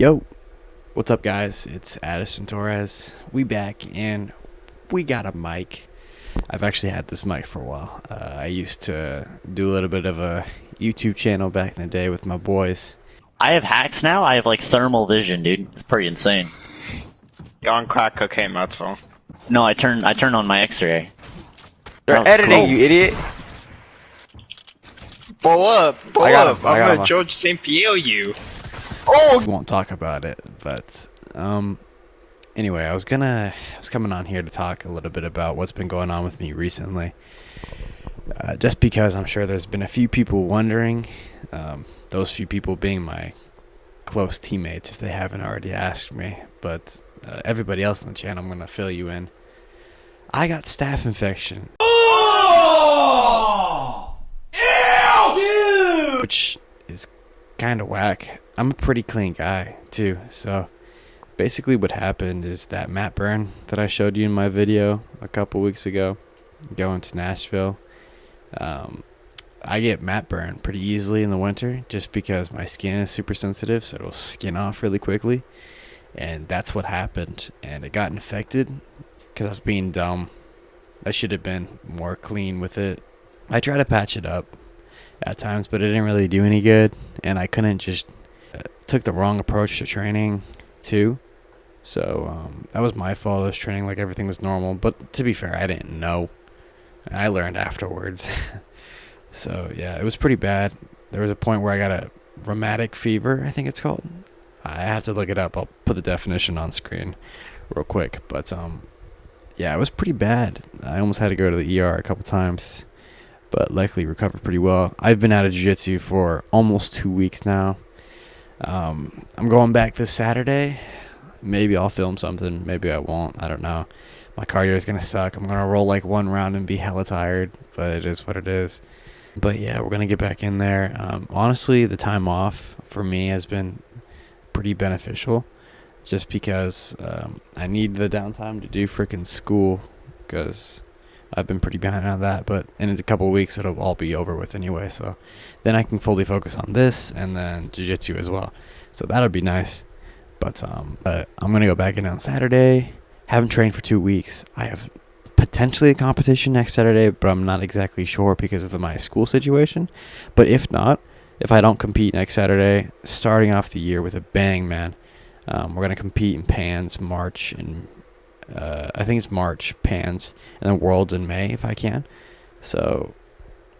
Yo, what's up guys? It's Addison Torres. We back and we got a mic. I've actually had this mic for a while. I used to do a little bit of a YouTube channel back in the day with my boys. I have hacks now. I have like thermal vision, dude. It's pretty insane. You're on crack cocaine, that's all. No, I turn on my X-ray. They're editing, you idiot. Pull up. I'm gonna George St. Pierre you. Oh! We won't talk about it, but anyway, I was coming on here to talk a little bit about what's been going on with me recently. Just because I'm sure there's been a few people wondering, those few people being my close teammates if they haven't already asked me, but everybody else on the channel, I'm going to fill you in. I got staph infection. Oh! Ew, dude! Which is kind of whack. I'm a pretty clean guy, too, so basically what happened is that mat burn that I showed you in my video a couple weeks ago, going to Nashville, I get mat burn pretty easily in the winter just because my skin is super sensitive, so it'll skin off really quickly. And that's what happened, and it got infected because I was being dumb. I should have been more clean with it. I tried to patch it up at times, but it didn't really do any good, and I couldn't just took the wrong approach to training too. So that was my fault. I was training like everything was normal, but to be fair, I didn't know. I learned afterwards. So yeah, it was pretty bad. There was a point where I got a rheumatic fever, I think it's called. I have to look it up. I'll put the definition on screen real quick. But yeah, it was pretty bad. I almost had to go to the ER a couple times, but luckily recovered pretty well. I've been out of jiu-jitsu for almost 2 weeks now. I'm going back this Saturday. Maybe I'll film something. Maybe I won't. I don't know. My cardio is going to suck. I'm going to roll like one round and be hella tired, but it is what it is. But yeah, we're going to get back in there. Honestly, the time off for me has been pretty beneficial just because I need the downtime to do freaking school because I've been pretty behind on that. But in a couple of weeks, it'll all be over with anyway. So then I can fully focus on this and then jiu-jitsu as well. So that'll be nice. But I'm going to go back in on Saturday. Haven't trained for 2 weeks. I have potentially a competition next Saturday, but I'm not exactly sure because of my school situation. But if not, if I don't compete next Saturday, starting off the year with a bang, man. We're going to compete in Pans, March, and I think it's March, Pans, and then Worlds in May if I can. So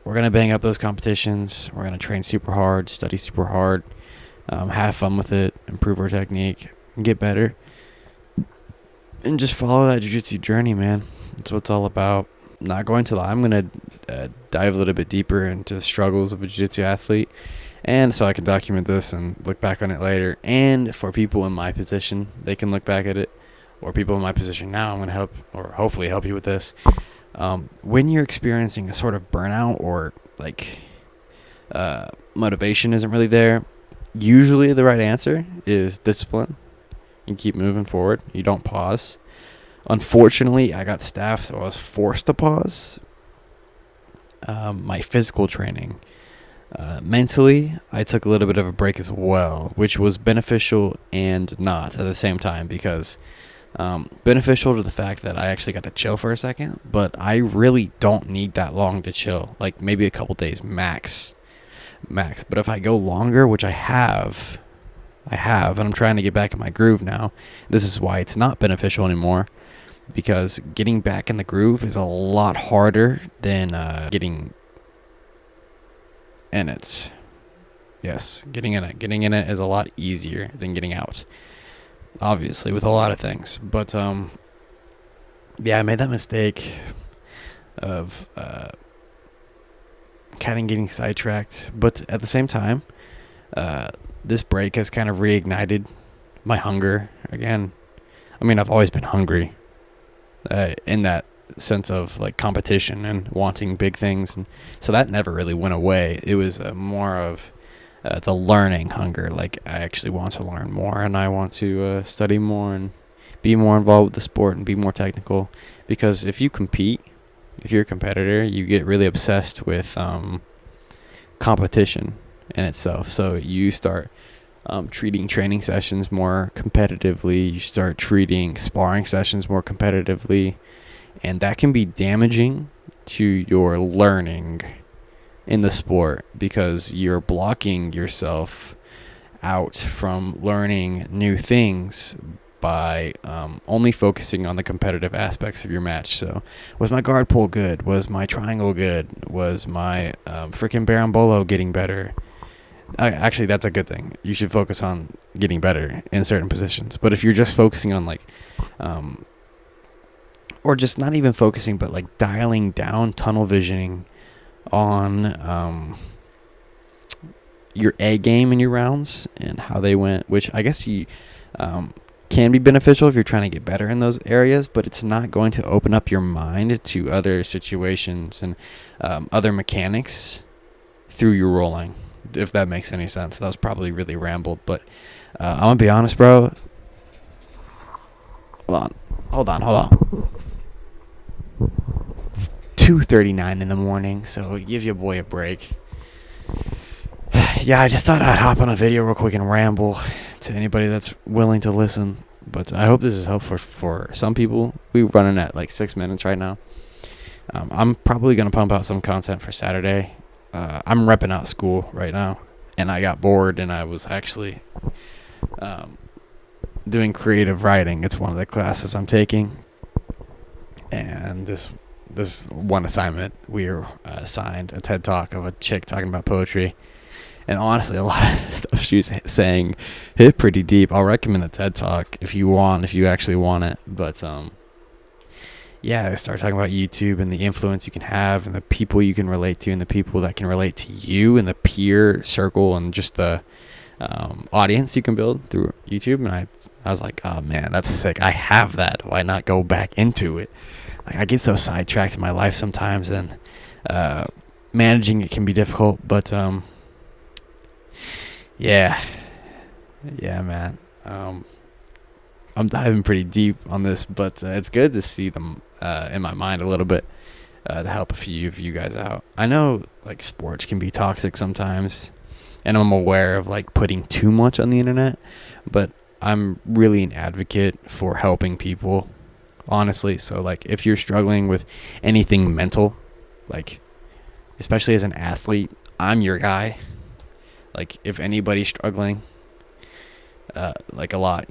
we're going to bang up those competitions. We're going to train super hard, study super hard, have fun with it, improve our technique, and get better. And just follow that jiu-jitsu journey, man. That's what it's all about. Not going to lie, I'm going to dive a little bit deeper into the struggles of a jiu-jitsu athlete. And so I can document this and look back on it later. And for people in my position, they can look back at it. Or people in my position now, I'm going to help, or hopefully help you with this. When you're experiencing a sort of burnout or like motivation isn't really there, usually the right answer is discipline. You keep moving forward. You don't pause. Unfortunately, I got staph, so I was forced to pause my physical training. Mentally, I took a little bit of a break as well, which was beneficial and not at the same time because beneficial to the fact that I actually got to chill for a second, but I really don't need that long to chill, like maybe a couple days max. But if I go longer, which I have, and I'm trying to get back in my groove now. This is why it's not beneficial anymore, because getting back in the groove is a lot harder than getting in it. Yes, getting in it. Getting in it is a lot easier than getting out, obviously, with a lot of things. But yeah, I made that mistake of kind of getting sidetracked. But at the same time, this break has kind of reignited my hunger again. I mean, I've always been hungry in that sense of like competition and wanting big things, and so that never really went away. It was more of the learning hunger. Like I actually want to learn more, and I want to study more and be more involved with the sport and be more technical. Because if you compete, if you're a competitor, you get really obsessed with competition in itself. So you start treating training sessions more competitively. You start treating sparring sessions more competitively. And that can be damaging to your learning in the sport because you're blocking yourself out from learning new things by only focusing on the competitive aspects of your match. So, was my guard pull good? Was my triangle good? Was my freaking barambolo getting better? Actually, that's a good thing. You should focus on getting better in certain positions. But if you're just focusing on or just not even focusing, but like dialing down, tunnel visioning on your A game in your rounds and how they went, which I guess you can be beneficial if you're trying to get better in those areas, but it's not going to open up your mind to other situations and other mechanics through your rolling, if that makes any sense. That was probably really rambled, but I'm going to be honest, bro. Hold on. It's 2:39 in the morning, so give your boy a break. Yeah, I just thought I'd hop on a video real quick and ramble to anybody that's willing to listen. But I hope this is helpful for some people. We're running at like 6 minutes right now. I'm probably going to pump out some content for Saturday. I'm repping out school right now, and I got bored, and I was actually doing creative writing. It's one of the classes I'm taking. And this one assignment, we were assigned a TED Talk of a chick talking about poetry. And honestly, a lot of the stuff she was saying hit pretty deep. I'll recommend the TED Talk if you actually want it. But yeah, I started talking about YouTube and the influence you can have and the people you can relate to and the people that can relate to you and the peer circle and just the audience you can build through YouTube. And I was like, oh man, that's sick. I have that. Why not go back into it? Like, I get so sidetracked in my life sometimes, and managing it can be difficult. But yeah, man. I'm diving pretty deep on this, but it's good to see them in my mind a little bit to help a few of you guys out. I know like sports can be toxic sometimes, and I'm aware of like putting too much on the internet, but I'm really an advocate for helping people, honestly. So like if you're struggling with anything mental, like especially as an athlete, I'm your guy. Like if anybody's struggling like a lot,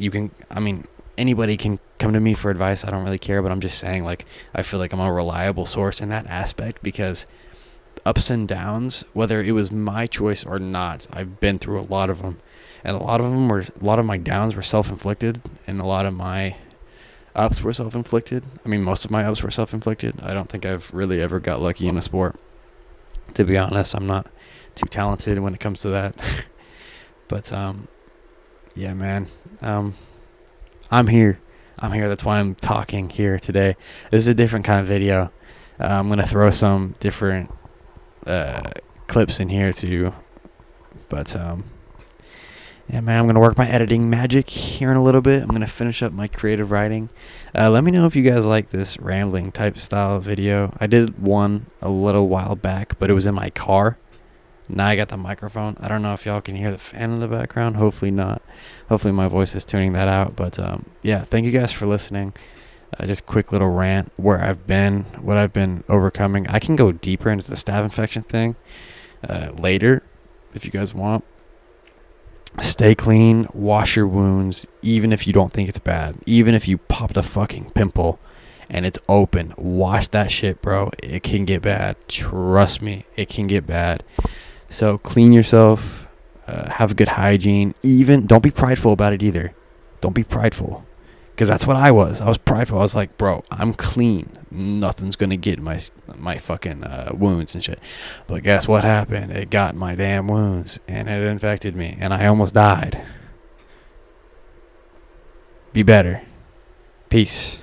anybody can come to me for advice. I don't really care, but I'm just saying, like, I feel like I'm a reliable source in that aspect because ups and downs, whether it was my choice or not, I've been through a lot of them, and a lot of my downs were self-inflicted, and a lot of my ups were self-inflicted. I mean, most of my ups were self-inflicted. I don't think I've really ever got lucky in a sport. To be honest, I'm not too talented when it comes to that. But yeah, man. I'm here. That's why I'm talking here today. This is a different kind of video. I'm going to throw some different clips in here too. But yeah, man, I'm going to work my editing magic here in a little bit. I'm going to finish up my creative writing. Let me know if you guys like this rambling type style video. I did one a little while back, but it was in my car. Now I got the microphone. I don't know if y'all can hear the fan in the background. Hopefully not. Hopefully my voice is tuning that out. But yeah, thank you guys for listening. Just quick little rant where I've been, what I've been overcoming. I can go deeper into the staph infection thing later if you guys want. Stay clean. Wash your wounds, even if you don't think it's bad. Even if you popped a fucking pimple and it's open, wash that shit, bro. It can get bad. Trust me, it can get bad. So clean yourself, have good hygiene. Even don't be prideful about it either. Don't be prideful, because that's what I was. I was prideful. I was like, bro, I'm clean. Nothing's gonna get my fucking wounds and shit. But guess what happened? It got my damn wounds, and it infected me, and I almost died. Be better. Peace.